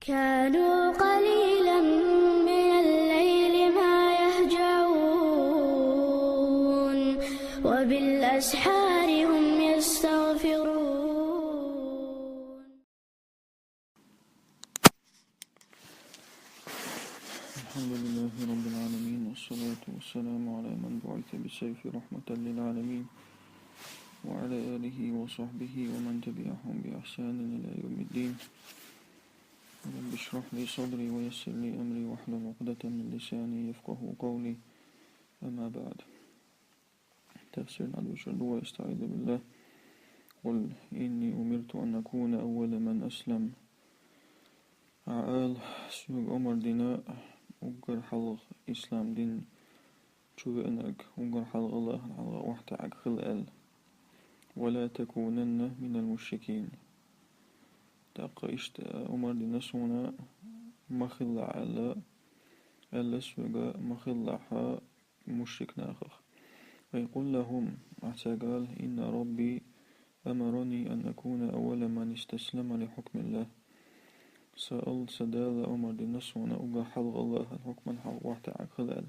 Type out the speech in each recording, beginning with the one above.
كانوا قليلا من الليل ما يهجعون وبالأسحار هم يستغفرون. الحمد لله رب العالمين، والصلاة والسلام على من بعث بالسيف رحمة للعالمين، وعلى آله وصحبه ومن تبعهم بإحسان إلى يوم الدين. رب اشرح لي صدري ويسر لي أمري واحلل عقدة من لساني يفقه قولي. أما بعد، تفسير عدو شردو واستعيذ بالله. قل إني أمرت أن أكون أول من أسلم. عال سوق عمر ديناء وقر حلق إسلام دين شو أنك وقر حلق الله حلق وحتعك خلال، ولا تكونن من المشركين. تقيشت عمر ديناء سونا مخلع على السوق مخلعها مشرك ناخخ. ويقول لهم قال إن ربي أمرني أن أكون أول من استسلم لحكم الله. سأل سدال عمر ديناء سونا وقر حلق الله الحكم حلق وحتعك خلال،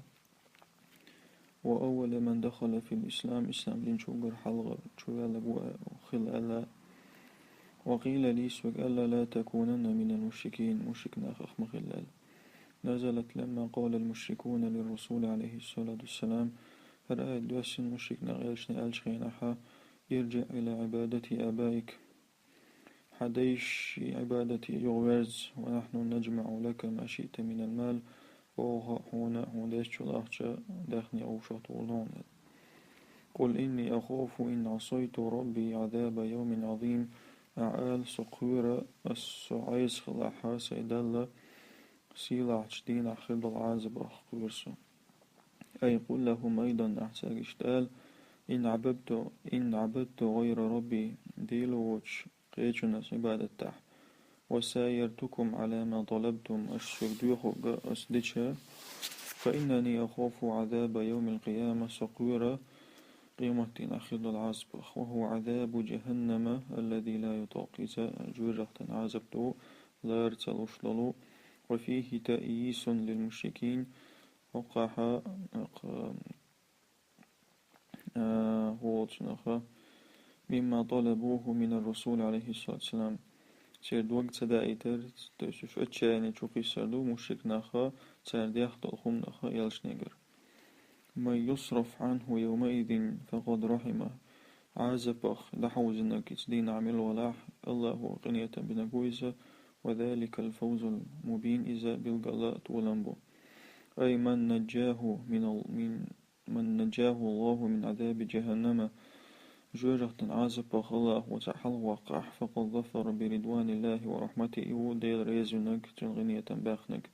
وأول من دخل في الإسلام إسلام دين شوقر حلقة شوالق وخلال. وقيل لي سوق ألا لا تكونن من المشركين مشرك ناخخ مخلال. نزلت لما قال المشركون للرسول عليه الصلاة والسلام رأيت دوس المشرك نغيلشن ألشخينها ارجع إلى عبادة آبائك، حديش عبادة يغوز ونحن نجمع لك ما شئت من المال. هنا داش شلاحشة داخني أو شطولون. قل إني أخاف إن عصيت ربي عذاب يوم عظيم. أعال سقويرة السعيس خلاحها سيدالة سيلاح دين أخذ العازب أخويرسو. أي قل لهم أيضا أحساق اشتال إن عبدت غير ربي ديلوش قيجنس عبادته، وسايرتكم على ما طلبتم الشردوخ أسدشا، فإنني أخاف عذاب يوم القيامة سقويرة قيمة أخذ العزب، وهو عذاب جهنم الذي لا يطاق. إذا جوجة عزبته لا يرتلوش للو. وفيه تأييس للمشركين وقاها مما طلبوه من الرسول عليه الصلاة والسلام. سيرد وقت سدائتر تشوف أتشاني تشوفي سردو مشرك ناخا سيرد يخطل خم ناخا يلش نيجر. ما يصرف عنه يومئذ فقد رحمه. عازبخ لحوز انك دين عمل ولاح الله قنية بنقويزة، وذلك الفوز المبين إذا بالقلاء ولنبو. أي من نجاه الله من عذاب جهنم جوجة عازبخ الله وتحل وقح، فقد ظفر برضوان الله ورحمته وديل ريزنك تنغنية باخنك.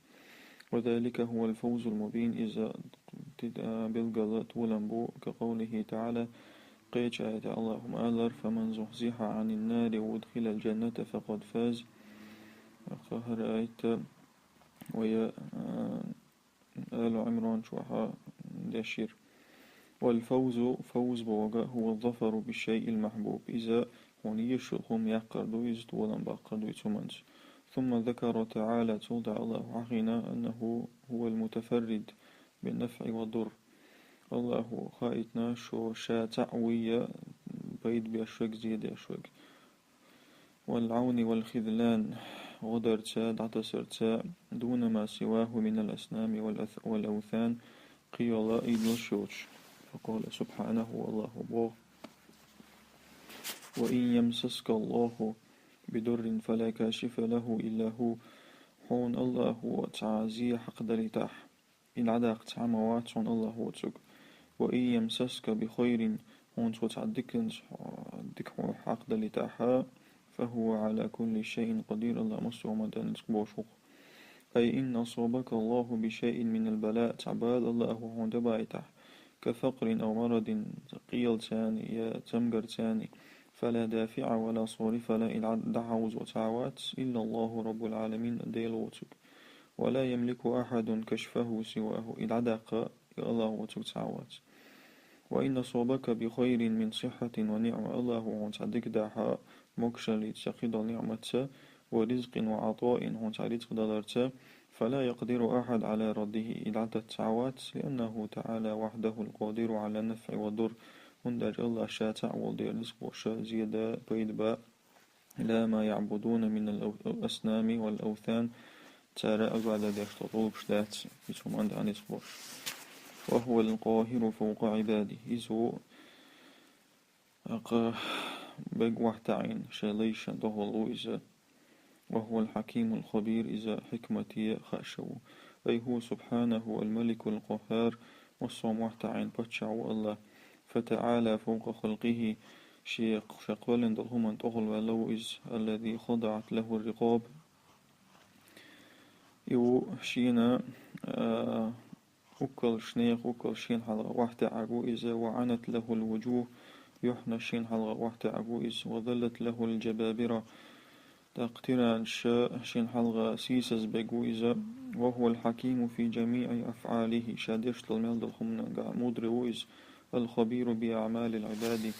وذلك هو الفوز المبين إذا بالقلاء ولنبو، كقوله تعالى قيج آية اللهم ألر فمن زحزح عن النار وادخل الجنة فقد فاز. قهر آية ويا آل عمران شوحا داشير. والفوز فوز بوغا هو الظفر بالشيء المحبوب إذا هنيش الخم يقردو يزد ولن بقردو يتمنش. ثم ذكر تعالى توضع الله حقنا أنه هو المتفرد بالنفع والضر. الله خائتنا شو شا تعوية بيد بأشوك زيادة أشوك، والعون والخذلان غدر تساد عتصر تسا دون ما سواه من الأسنام والأوثان قيل إيد الشوش. فقال سبحانه والله بوغ وإن يمسسك الله بدر فلا كاشف له إلا هو. حون الله وتعازي حق دلتاح إن عداق تعموات حون الله وتسك. وإن يمسسك بخير هون تعدك حق دلتاحا فهو على كل شيء قدير. الله مصر ومدان بوشوق. أي إن أصابك الله بشيء من البلاء تعبال الله هون دبايتح كفقر أو مرض قيل تاني يا تمقر تاني، فلا دافع ولا صارف لا إلى دعوز وتعوات إلا الله رب العالمين ديلوتك، ولا يملك أحد كشفه سواه إلى دق الله وتعوات. وإن صابك بخير من صحة ونعمة الله وانتعدك داحا مكشل تقيد نعمة ورزق وعطاء هون رزق دلرته فلا يقدر أحد على رده إلى التعوات لأنه تعالى وحده القادر على النفع والضر هندج الله شاتع والدير رزق وشا زيادة بيدباء لا ما يعبدون من الأصنام والأوثان تارى أقعد يشتطوب شدات يسهم عند عن يصبر وهو القاهر فوق عباده إذو بق وحتعين شليش دهولو إذا وهو الحكيم الخبير إذا حكمتي خاشو أي هو سبحانه الملك القهار والصوم وحتعين بتشعو الله فتعالى فوق خلقه شيق شقول دلهم أن تغل ولو إذ الذي خضعت له الرقاب يو شينا أكل شنيخ أكل شين حلقة واحدة عقو إذا وعنت له الوجوه يحنى شين حلقة واحدة عقو إذ وظلت له الجبابرة تقتران شين حلقة سيسز بقو إذا وهو الحكيم في جميع أفعاله شادش المال دلهم مدر إذ الخبير بأعمال العباد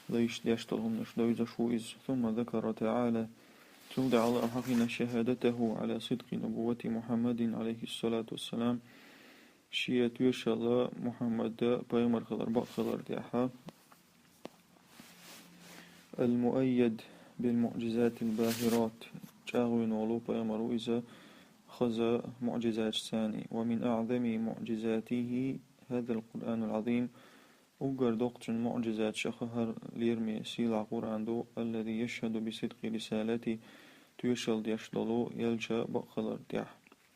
ليش يشتلهم نشدويز شويز ثم ذكر تعالى تودع على حقنا شهادته على صدق نبوة محمد عليه الصلاة والسلام شيئة يشاء الله محمد بيمر خلر بق خلر ديحا المؤيد بالمعجزات الباهرات جاغوين ولو بيمر إذا خذ معجزات ثاني ومن أعظم معجزاته هذا القرآن العظيم أقر دقتن معجزات شخهر ليرمي سيلع قرآن دو الذي يشهد بصدق رسالته تيشل ديشللو يلجأ بقلر ديح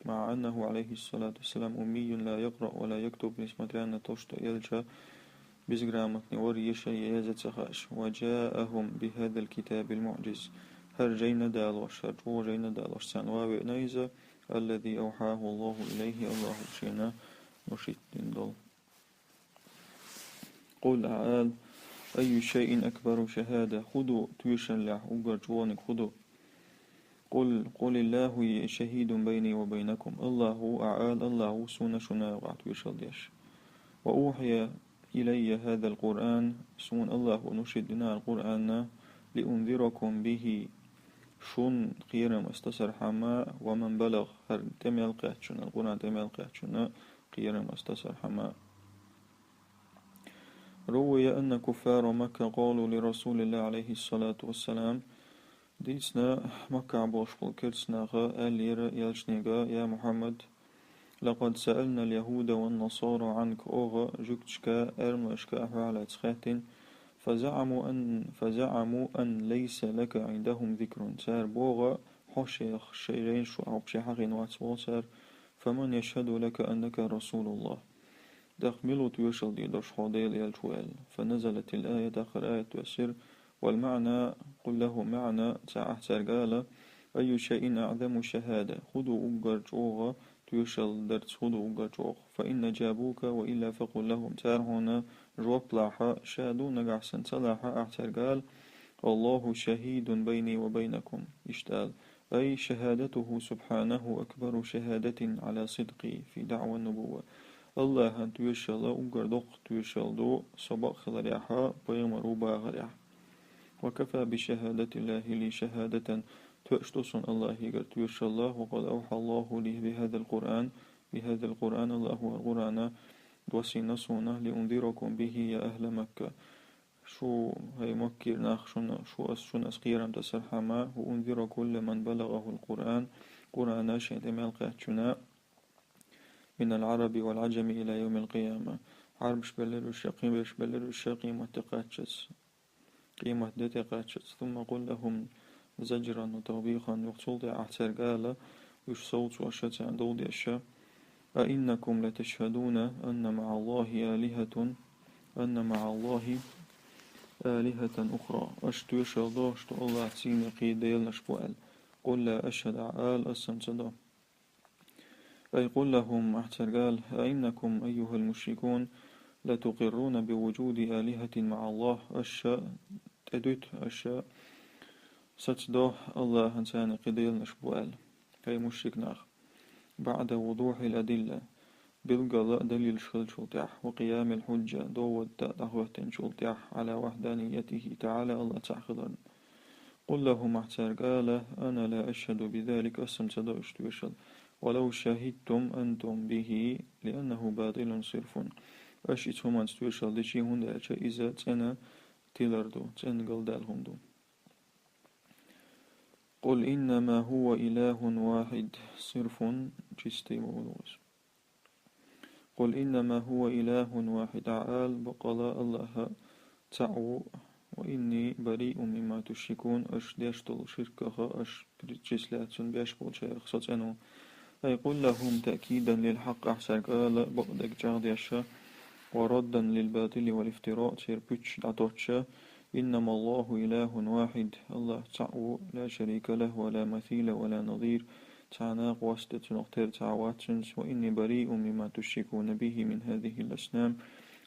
مع أنه عليه الصلاة والسلام أمي لا يقرأ ولا يكتب نسمة أن تشت يلجأ بزغرامة نوري يزد سخاش وجاءهم بهذا الكتاب المعجز هرجين دالوش هرجين دالوش سنواوي نيزة الذي أوحاه الله إليه الله شينا نشيط دل قل عال أي شيء أكبر شهادة خذوا تيشلح أقر جوانك خذوا قل الله شهيد بيني وبينكم الله أعال الله سون شنا وعت يشلديش وأوحي إلي هذا القرآن سون الله نشدنا القرآن لأنذركم به شون قيرم استصر حما ومن بلغ هر تميل قاتشنا القرآن تميل قاتشنا قيرم استصر حما روي أن كفار مكة قالوا لرسول الله عليه الصلاة والسلام ديسنا مكة عبوشقل كرسنا غا ألير يلشنيغا يا محمد لقد سألنا اليهود والنصارى عنك أوغا جكتشكا أرمشكا أفعال تخاتين فزعموا أن ليس لك عندهم ذكر سار بوغا حشيخ شيرين شو عبشي حقين واتسوسر فمن يشهد لك أنك رسول الله دخملو تيوشل دي درش حوديل يالجوال فنزلت الآية داخل آية تؤسر والمعنى قل له معنى تعهتر قال أي شيء أعظم شهادة خذوا أقر جوغا تيوشل درت خذوا أقر جوغ فإن جابوك وإلا فقل لهم تار هنا جواب لاحا شادو نقعسن تلاحا أعتر قال الله شهيد بيني وبينكم اشتال أي شهادته سبحانه أكبر شهادة على صدقي في دعوة النبوة الله أن تيوشل أقر دق تيوشل دو سبق خلريحا بيمرو باغريح وكفى بشهادة الله لي شهادة تؤشتصن الله قرت يرشى الله وقد أوحى الله لي بهذا القرآن الله هو القرآن دوسينا صونه لأنذركم به يا أهل مكة شو هي مكير ناخ شو أسقيرا تسر حما وأنذر كل من بلغه القرآن قرآن شهد ملقاتنا من العرب والعجم إلى يوم القيامة عرب شبلر الشقيم بشبلر الشقيم وتقاتشس قيمة دتقاتشس ثم قل لهم زجرا وتوبيخا يقتل أحتر قال وش صوت وشت عند الشا أئنكم لتشهدون أن مع الله آلهة أخرى أشتو يشهدو أشتو الله تسيني قيديل نشبوال قل لا أشهد عال أسمتدا أي قل لهم أحتر قال أئنكم أيها المشركون لتقرون بوجود آلهة مع الله أشاء تدوت أشاء ستدو الله هنسان قيديل نشبوال كي مشرك ناخ بعد وضوح الأدلة بالقضاء دليل شلتح وقيام الحجة دوت دعوة شلتح على وحدانيته تعالى الله تعخذن قل لهم احتار قال أنا لا أشهد بذلك أسم تدوش توشل ولو شهدتم أنتم به لأنه باطل صرف أشيتهم أن توشل دشي هندا إذا تنا تيلردو تنقل دالهم دو قل إنما هو إله واحد صرف جستي مولوس قل إنما هو إله واحد عال بقلا الله تعو وإني بريء مما تشركون أش ديشتل شركها أش بريتشسلاتون بيش بولشيخ ساتنو أي قل لهم تأكيدا للحق أحسن قال بقدك جارديشا وردا للباطل والافتراء تير بيتش داتوتشا إنما الله إله واحد الله تعو لا شريك له ولا مثيل ولا نظير تعناق واسطة نقتر تعواتنس وإني بريء مما تشركون به من هذه الأصنام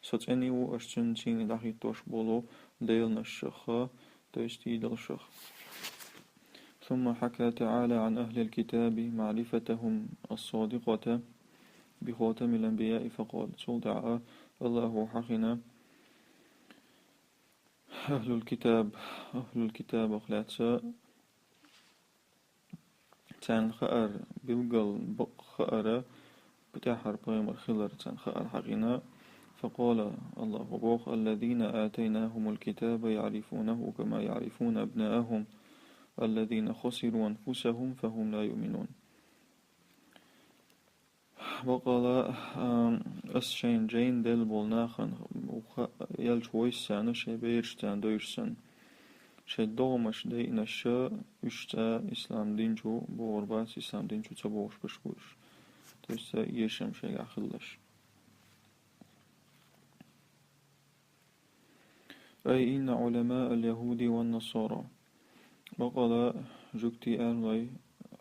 ستأني وأشتن تين دحي توش بولو ديلنا الشخا تيستيد الشخ ثم حكى تعالى عن أهل الكتاب معرفتهم الصادقة بخاتم الأنبياء فقال صلدع الله حقنا أهل الكتاب أخلاتسا تان خأر بالقل بق خأر بتاحر بغيمر خلر تان خأر حقنا فقال الله بوخ الذين آتيناهم الكتاب يعرفونه كما يعرفون أبناءهم الذين خسروا أنفسهم فهم لا يؤمنون وقال أسشين جين دل بولناخن يلش ويسان شي بيرشتان دويرسن شي دومش دي نشا اشتا إسلام دينجو بورباس إسلام دينجو تبوش بشكوش تويستا يشم شي أخلش أي إن علماء اليهود والنصارى وقال جكتي أهلي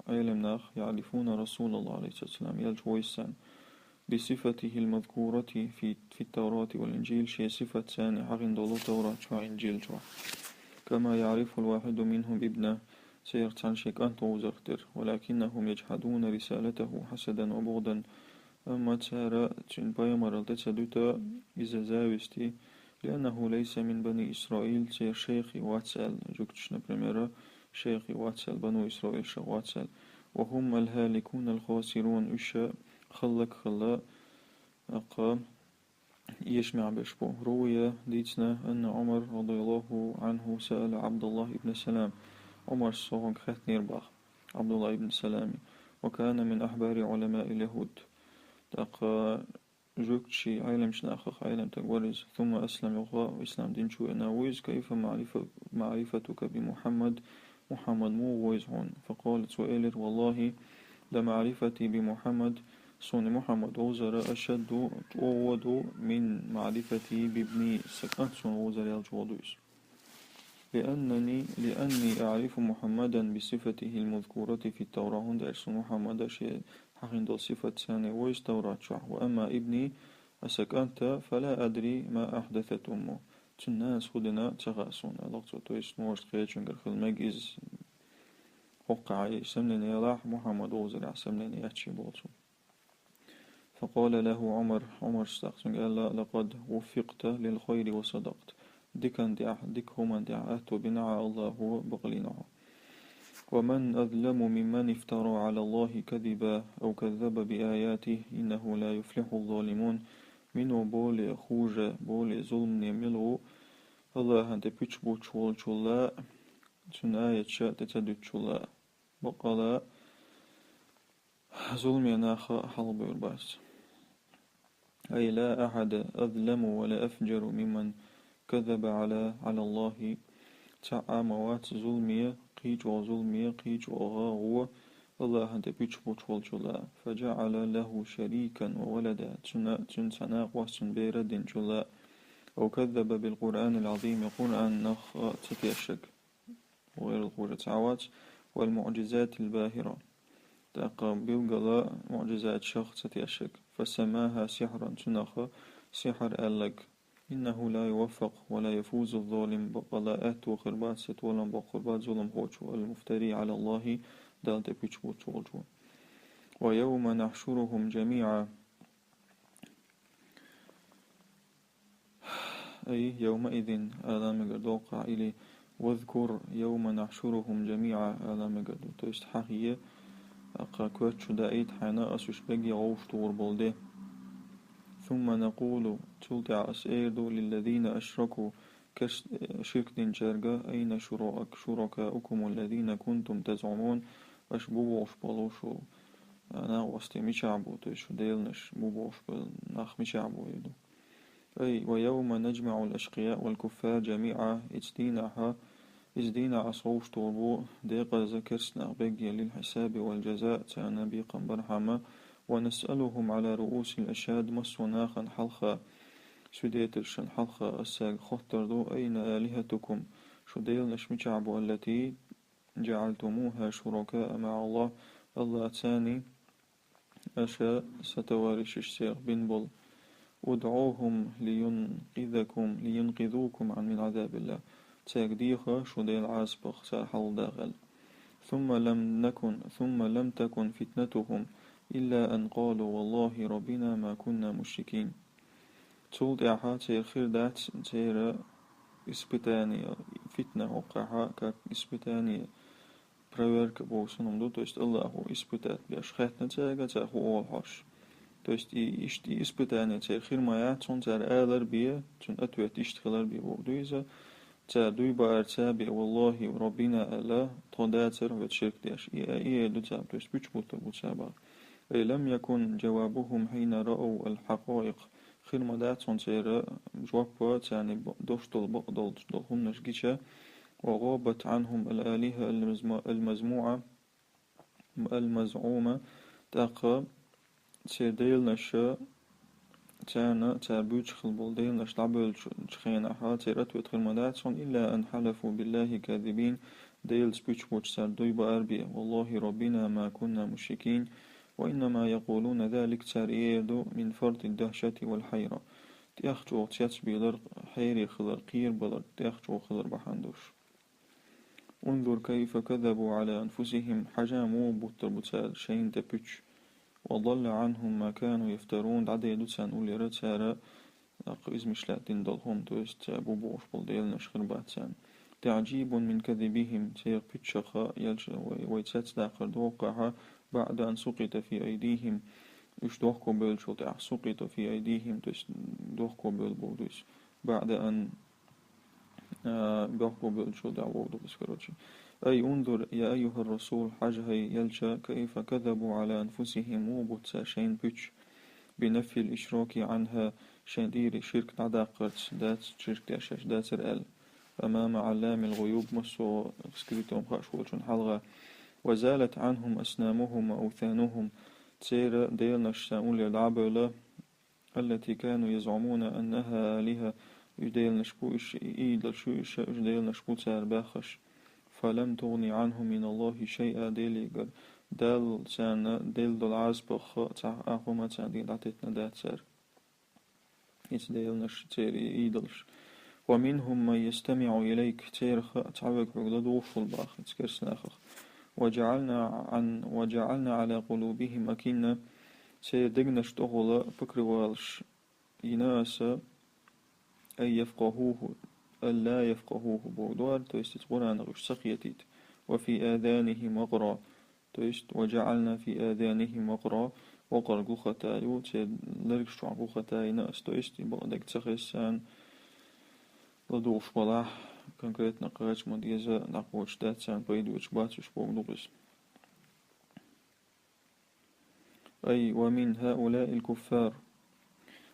علمناخ يعرفون رسول الله عليه الصلاة والسلام يلجويسان بصفته المذكورة في التوراة والإنجيل شيء صفة ثاني حقن دولو توراة وإنجيل جوا كما يعرف الواحد منهم ابنه سيرتان شيك أنت وزرتر ولكنهم يجحدون رسالته حسدا وبغضا أما تسارا تنبايمر التسدوتا إذا زاوستي لأنه ليس من بني إسرائيل سير شيخي واتسال جوكتشنا بريميرا شيخي واتسال بنو إسرائيل شيخ واتسال وهم الهالكون الخاسرون إشا خلق خلا أقا يشمع بشبو روي ديتنا أن عمر رضي الله عنه سأل عبد الله بن سلام عمر صغن ختنير باخ عبد الله بن سلام وكان من أحبار علماء اليهود تقا جوكتشي عالم شناخخ عالم تقورز ثم أسلم يغا وإسلام دينشو أناويز كيف معرفتك بمحمد محمد مو ويزعون فقالت سؤالر والله لمعرفتي بمحمد صون محمد وزر أشد تؤود من معرفتي بابني سكنت صون وزر يالجودوز لأني أعرف محمدا بصفته المذكورة في التوراة درس محمد شيء حقن دول صفة ثانية ويز توراة شح وأما ابني أسكنت فلا أدري ما أحدثت أمه الناس خدنا تغاسون لقطة تويس نورس خيجنجر خلمجيز وقع سمني يلاح محمد وزر سمني يحشي بولتو فقال له عمر استغسن قال لقد وفقت للخير وصدقت ديك هما دعاءت بنعى الله بقلنا ومن أظلم ممن افترى على الله كذبا أو كذب بآياته إنه لا يفلح الظالمون منو بولي خوج بولي ظلم نملو الله أنت بيتشبو تشول تشولا تن آية شاء تتدو تشولا بقلا ظلم يناخ حلب الباس أي لا أحد أظلم ولا أفجر ممن كذب على الله تعاموات ظلمية قيج وغاغو الله أنت بيتشبو تشول فجعل له شريكا وولدا تنسنا وحسن بيرد جلا أو كذب بالقرآن العظيم قرآن نخ تتيشك وغير القرآن تعوات والمعجزات الباهرة تقابل قلاء معجزات شخص تتيشك فسماها سحرا تنخ سحر ألق إنه لا يوفق ولا يفوز الظالم بقلاءات وخربات ستولم بقربات ظلم خوش المفتري على الله دالت بيشبوت والجو ويوم نحشرهم جميعا أي يومئذ آلام قردوقع إلي واذكر يوم نحشرهم جميعا على مجد تويست حقيقة أقا كوت شدائد حينا أسوش بقي غوش طور بولده ثم نقول تلتع أسئردو للذين أشركوا شرك دين شرقة أين شركاؤكم الذين كنتم تزعمون أشبوش بلوشو أنا وستي مشعبو تويش ديلنش بوبوش ناخ مشعبو يدو أي ويوم نجمع الأشقياء والكفار جميعا ازدينا عصوش طوربو ديقا ذكرسنا بقي للحساب والجزاء تانا بيقا برحمة ونسألهم على رؤوس الأشهاد مصوناخا حلخا سديترشن حلخا أساق خطردو أين آلهتكم شديل نشمشعبو التي جعلتموها شركاء مع الله الله تاني أشاء ستوارش الشيخ بن بول ودعوهم لينقذوكم عن من عذاب الله تاقديخا شديل عاسبخ ساحل داغل ثم لم تكن فتنتهم إلا أن قالوا والله ربنا ما كنا مشركين تولد إعها تير خير دات تير إسبتاني فتنة وقعها كإسبتاني проверка بوسنم то есть Аллаху испытать беш хатна тяга тяху олхаш то есть и испытание тяр хирмая цон тяр алар бие цон ответ иштхалар бие богдуиза تاع دوي بار تابع والله ربنا ألا تداتر وتشرك ديش إيه دو تاب توش بيش بوتو بوتشابا أي لم يكن جوابهم حين رأوا الحقائق خير مدات سنتير جواب تاني دوشتل بقدل هم نشجيشة وغابت عنهم الآلهة المزعومة تاقا تيديل نشا تانا تابوج خلبولدين لشلعبل شخينا حاتيرت ويدخل مداتون إلا أن حلفوا بالله كاذبين ديل سبيتش بوش سردوي بأربية والله ربنا ما كنا مشركين وإنما يقولون ذلك تاريدو من فرط الدهشة والحيرة تيخجو تياتش بيلر حيري خلر قير بلر تيخجو خلر بحندوش انظر كيف كذبوا على أنفسهم حجامو بوتر بوتسال شين تبوش وضل عنهم ما كانوا يفترون عدي دوتسان أولي رتسارة إزمش لاتين دلهم تويست بوبوش بلديل نشخر باتسان تعجيب من كذبهم تير بيتشخا يلجا ويتسات داقر دوقعها بعد أن سقط في أيديهم إش دوخكو بيلشو تاع سقط في أيديهم تويست دوخكو بيلبودوش بعد أن دوخكو بيلشو تاع بودوش كروتشي أي انظر يا أيها الرسول حجهي يلجا كيف كذبوا على أنفسهم وبوتسا شين بيتش بنفي الإشراك عنها شين ديري شرك نعداقرت دات شرك داشاش داتر أل أمام علام الغيوب مصو سكريتهم خاشورشن حلغة وزالت عنهم أسنامهم وأوثانهم تسير ديلنا الشاؤون للعبلة التي كانوا يزعمون أنها آلهة يديلنا شبوش إيدل شو يديلنا شبو تسار باخش فلم تغني عنهم من الله شيئا ديليقر ديل دل عزبخ تاع أخوما تاع ديل عتتنا داتسر يتديلنا شتير إيدلش ومنهم من يستمع إليك تيرخ تعوق عقد وصل باخ تكرسناخ وجعلنا على قلوبهم أكنة سيدقنا شتغل فكر والش إناس أي يفقهوه ألا يفقهوه بودوار تويست قرآن غش سقيتيت وفي آذانهم وقرا تويست وجعلنا في آذانهم وقر قوختايو تيد لرقش قوختاي ناس تويست بقدك تخيسان لدوش بلاح конкретно قرأت مديزة نقوش داتسان بيدوش باتوش بوغدوغس أي ومن هؤلاء الكفار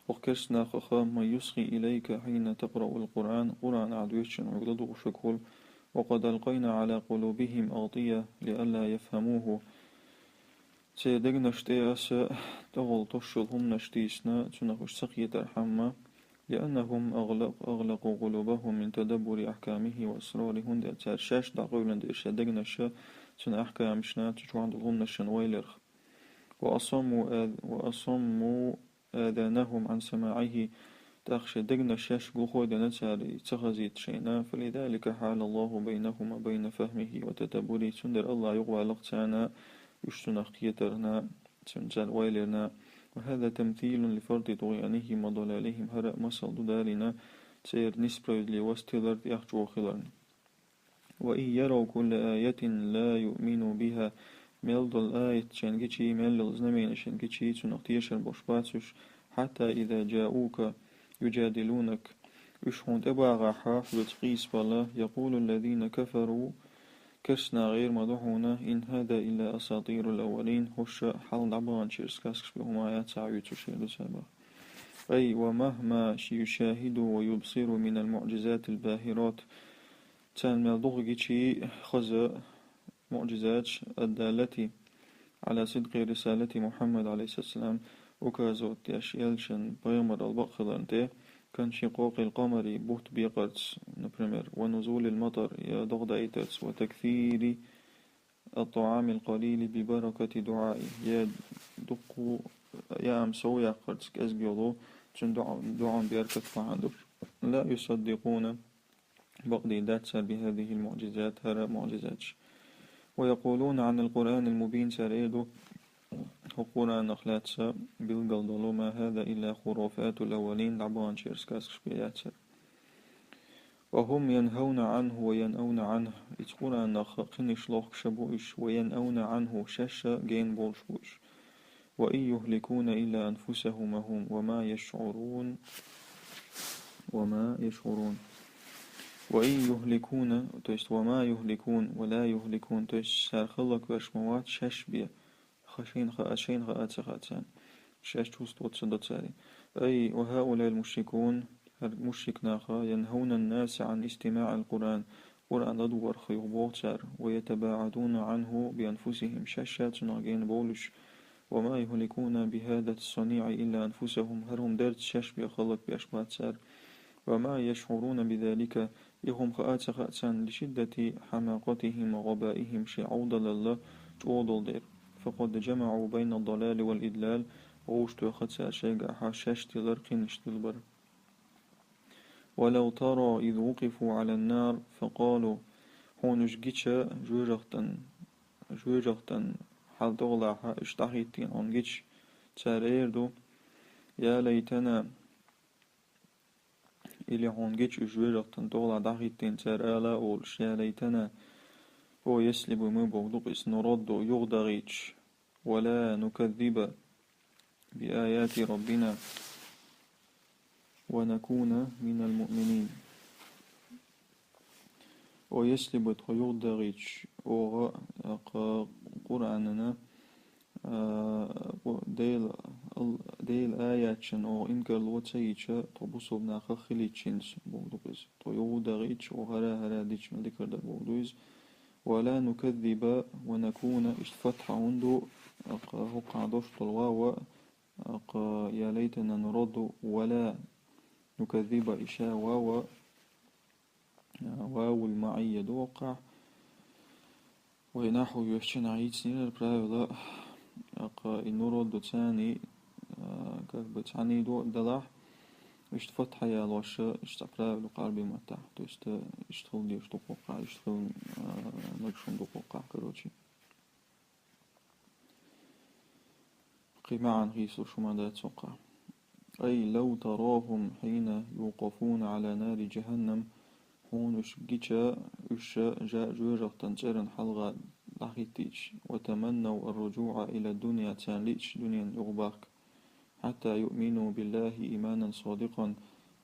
وكرسنا خخا ما يصغي إليك حين تقرأ القرآن قرآن عدوشن عقددو شكول وقد ألقينا على قلوبهم أغطية لئلا يفهموه سيدقنا شتياس تغل تشلهم نشتيسنا تنخش سقية ترحمة لأنهم أغلقوا قلوبهم من تدبر أحكامه وأسرارهن دي ترشاش دعقولا دي إرشادقنا شا تن أحكامشنا تجوان دلهم نشن ويلرخ وأصموا آذانهم عن سماعه تخشى دقنا الشاش قلخو دنتاري تخزيت شينا فلذلك حال الله بينهما بين فهمه وتتبري سندر الله يقوى لقتانا يشتنخ كيترنا سنجال ويلرنا وهذا تمثيل لفرط طغيانهم وضلالهم هرأ مصل دالنا تير نسبر لوستيلر يخجو خلرن وإن يروا كل آية لا يؤمنوا بها ميل دول آية شنجيشي ميل زنمين شنجيشي تنقتيش البوشباتش حتى إذا جاءوك يجادلونك يشحون تبع حاف بتقيس بالله يقول الذين كفروا كسنا غير مدحونا إن هذا إلا أساطير الأولين هش حل دعبان شيرس كاسكش بهم آيات سعيد وشيرو سابا أي ومهما يشاهد ويبصر من المعجزات الباهرات تان ملدوغيتشي خز معجزات الدالة على صدق رسالة محمد عليه السلام وكازوت يشيلشن بيمر البقلانته كانشقاق القمر بوت بيقرتس نبرمر ونزول المطر يا دغد ايترس وتكثير الطعام القليل ببركة دعائي يا دقو يا أمسو يا قرتس أزجلو تن دعاء بيركة فعندر لا يصدقون بقدي داتسر بهذه المعجزات هرى معجزات ويقولون عن القرآن المبين سريدو القرآن نخلاتسا بالقلدلو ما هذا إلا خرافات الأولين لعبان شيرسكاس بياتسر وهم ينهون عنه وينأون عنه القرآن نخ قنش لوخ شبوش وينأون عنه شاشة جين بولشبوش وإن يهلكون إلا أنفسهم هم وما يشعرون وإن يهلكون تيست وما يهلكون ولا يهلكون تيست سارخلق وشموات ششبية خشين خاتشين خاتسان شاش توستوت صدتساري أي وهؤلاء المشركون المشرك ناخا ينهون الناس عن استماع القرآن قرآن دور خيوبوت سار ويتباعدون عنه بأنفسهم شاشات ناقين بولش وما يهلكون بهذا الصنيع إلا أنفسهم هرهم دارت شاش بيخلق بأشبات سار وما يشعرون بذلك إهم خاتسان لشدة حماقتهم وغبائهم شعوض لله جودل دير فقد جمعوا بين الضلال والإدلال ووشتو خاتسا شيء حاشاش تلرقين اشتلبر ولو ترى إذ وقفوا على النار فقالوا هونش جيتشا جوجختن حال تغلع اشتحيتين هون جيتش تاريردو يا ليتنا إلي هون جيتش جوجختن تغلع دحيتين تارالا أولش يا ليتنا هو يسلب مبغضق نرد يغدغيتش ولا نكذب بآيات ربنا ونكون من المؤمنين ويسلب يغدغيتش وغا قرآننا ديل آياتشن أو إنك الوتسيتش طبوسو بناخ خليتشنس بغضقز يغدغيتش وهرا ديتش مذكر در بغضوز ولا نكذب ونكون اشتفتح عنده هقع دوشت الواو يا ليتنا نرد ولا نكذب إشاء واو المعية دوقع ونحو يحشن عيد سنين البرايولا نرد تاني كبتعني دو دلح اشتفتح يا لوش اشتبرايولا قلبي متاح اشتغل ديش دوقع اشتغل نقشن دوقع كروتشي قمعا غيسو شمادات سوقع أي لو تراهم حين يوقفون على نار جهنم هون جيتشا جاء جوجر تنجرن حلقة لحيتيش وتمنوا الرجوع إلى الدنيا تانليش دنيا يغباك حتى يؤمنوا بالله إيمانا صادقا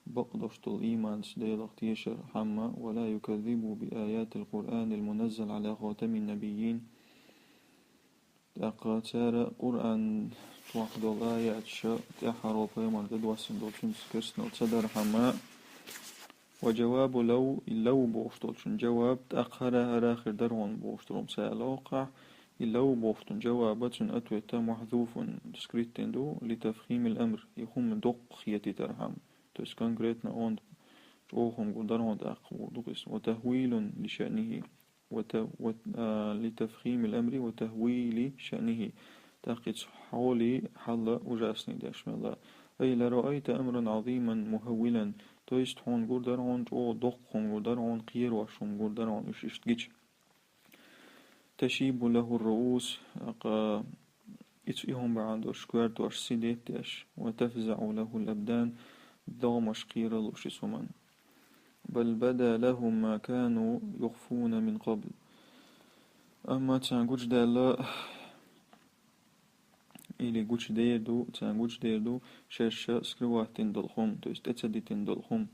بقدشت الإيمان سديلق تيشر حما ولا يكذبوا بآيات القرآن المنزل على خاتم النبيين تقاتار قرآن توحد الآيات شاء تحروا بيمر ددوسن دوشن سكرسنو تصدر حما وجواب لو بوشتولشن جواب تأخر هراخر درون بوشتلوم سألوقع لو بوشتن جوابتن أتويتا محذوف دسكريتين دو لتفخيم الأمر يخم دق خيتي ترحم تس كونكريتنا أوند جوهم قدرون تأخو دقس وتهويل لشأنه لتفخيم الأمر وتهويل شأنه تاقيت حولي حل وجاسني داشم الله أي لرأيت أمرا عظيما مهولا تويست هون قدرون جو دق هون قدرون قير وشون قدرون وشيشتجيش تشيب له الرؤوس إتفئهم بعد أشكوارت وأشسيديتش وتفزع له الأبدان دومش قير الوشي سمان بل بدا لهم ما كانوا يخفون من قبل. أما تانجوش دالا или гуч дейрду, تانجوش дейрду شاشة سكرواتين دلخم то есть اتسدتين دلخم.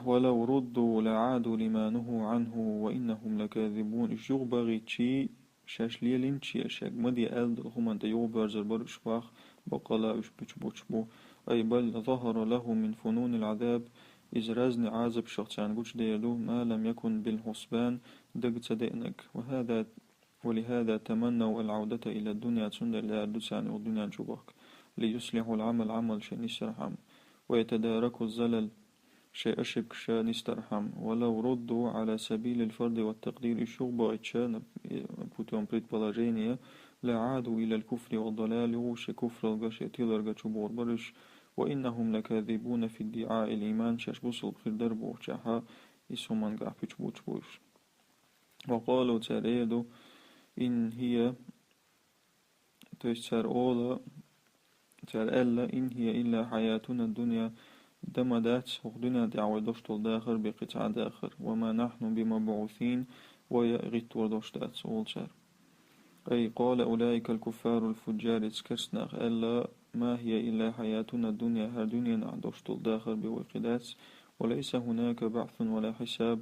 ولو ردوا لعادوا لما نهوا عنه وإنهم لكاذبون الجوغ باغي تشي شاش ليلين تشي أشاك مدي أل دلخم أنت يوغ بارزر بر إشباخ بقلا إش بچبو أي بل ظهر له من فنون العذاب إذ رازن عازب شخصان قوش ديردو ما لم يكن بالحسبان دق تدئنك ولهذا تمنوا العودة إلى الدنيا تسند لا دوسان والدنيا نشوبك ليصلحوا العمل عمل شيء نسترحم ويتداركوا الزلل شيء أشك شا نسترحم ولو ردوا على سبيل الفرد والتقدير الشغبة إتشان بوتون بريد بلاجينيا لعادوا إلى الكفر والضلال وش كفر الغش تيلرغ تشبور برش وإنهم لكاذبون في ادعاء الإيمان شاش بوصل بخير دربو شاحا إسهم قاح بيشبوش وقالوا تاريدو إن هي تشتر أولا تر ألا إن هي إلا حياتنا الدنيا دمدات وخدنا دعوة دوشت الداخر بقطع داخر وما نحن بمبعوثين ويغت وردوشتات أولشار أي قال أولئك الكفار الفجار تسكرسناخ ألا ما هي إلا حياتنا الدنيا هر دنيا نعدوشت الداخر بوقدات وليس هناك بعث ولا حساب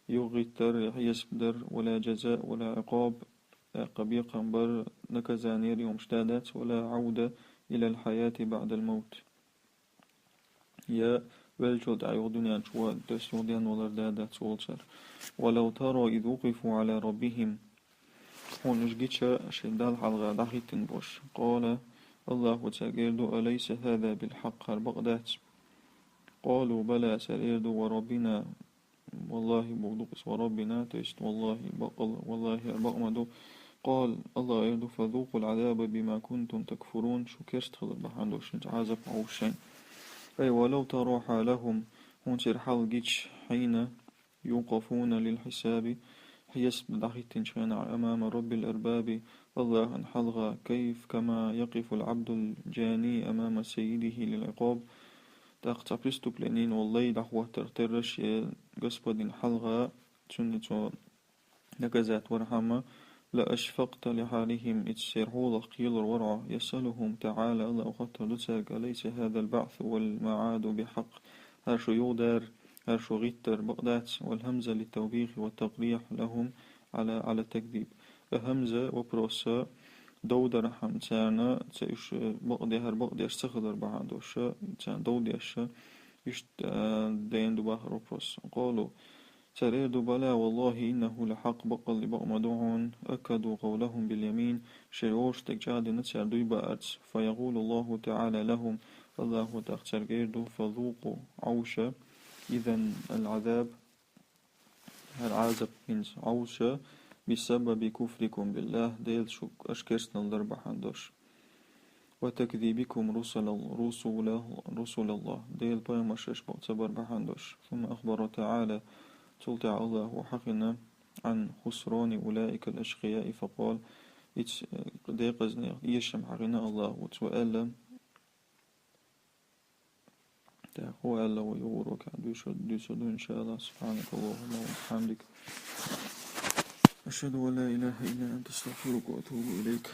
يغتر يسبدر ولا جزاء ولا عقاب قبيقا بر نكزانير يومشتادات ولا عودة إلى الحياة بعد الموت يا welchot ayogdunyan chua desjodian olardada tsolsar ولو ترى إذ وقفوا على ربهم ونشجتش شدال حلقة دحيتن بوش قال الله تاجرد أليس هذا بالحق البغدات قالوا بلى سريرد وربنا والله بغدقس وربنا تيست والله بقل والله البغمد قال الله يرد فذوقوا العذاب بما كنتم تكفرون شو كرست خلق بحاندوش نتعازب عوشين أي ولو ترى حالهم هونسر حلقش حين يوقفون للحساب حيسب دحيتن شان أمام رب الأرباب الله أن حلغ كيف كما يقف العبد الجاني أمام سيده للعقاب تاق تبرستك لنين والله دحوة ترترش قصبد حلغ سنة نكزات ورحمة لأشفقت لحالهم اتسيرهو قيل الورع يسألهم تعالى الله أخطر لتساق أليس هذا البعث والمعاد بحق هرشو يودر هرشو غيتر بغدات والهمزة للتوبيخ والتقريح لهم على التكذيب همزة وبروسا دودر حمتانا تيش بغدي هر بغدي استخدر بعدوش تان دودي أشا يشت دين دباهر وبروس قالوا تريد بلا والله إنه لحق بقل بأمدعون أكدوا قولهم باليمين شيوش تجاد نتسر دويبات فيقول الله تعالى لهم الله تختر جيردو فذوقوا عوشا إذن العذاب العذاب من عوشا بسبب كفركم بالله ديل شك أشكرسنا الضرب حندوش وتكذيبكم رسول الله ديل بايمشش بغتبر بحندوش ثم أخبر تعالى تلتع الله حقنا عن خسران أولئك الأشقياء فقال ديقزني يشم حقنا الله وتوأل هو ألا ويغورك دوشدو إن شاء الله سبحانك اللهم وبحمدك أشهد أن لا إله إلا أنت استغفرك وأتوب إليك.